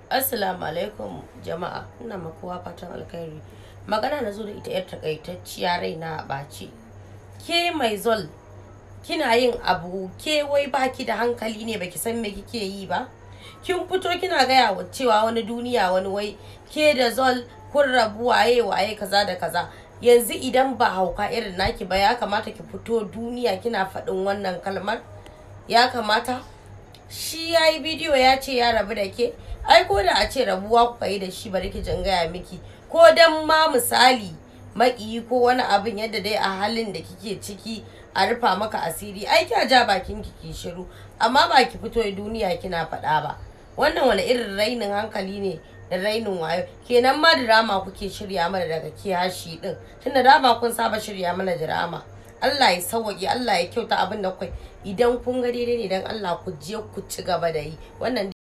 Assalamu alaikum jama'a, ina makowa fatan alkhairi. Magana na zo da ita yar takaitacciya, raina a ɓaci. Ke mai zol, kina yin abu, ke wai baki da hankali ne, baki san me kike yi ba? Kin fito kina gaya wa cewa wani duniya wani wai ke da zol kun rabu waye kaza da kaza. Yanzu idan ba hauka irin naki ba, ya kamata ki fito duniya kina faɗin wannan kalmar? Ya kamata? Shi ya yi bidiyo ya ce ya rabu da ke, ai ko da a ce rabuwa kuka yi da shi, bari ki gaya miki, ko dan ma misali maƙiyi ko wani abin yadda dai a halin da kike ciki a rufa maka asiri, ai kya ja bakin ki shiru, amma ba ki fito duniya kina faɗa ba. Wannan wani irin rainin hankali ne da rainin wayo? Kenan ma drama kuke shirya mana daga kiyashi din, tunda dama kun saba shirya mana drama. Allah ya sauwaƙe, Allah ya kyauta abin da kai. Idan kun ga daidai ne, dan Allah ku je ku ci gaba da yi wannan.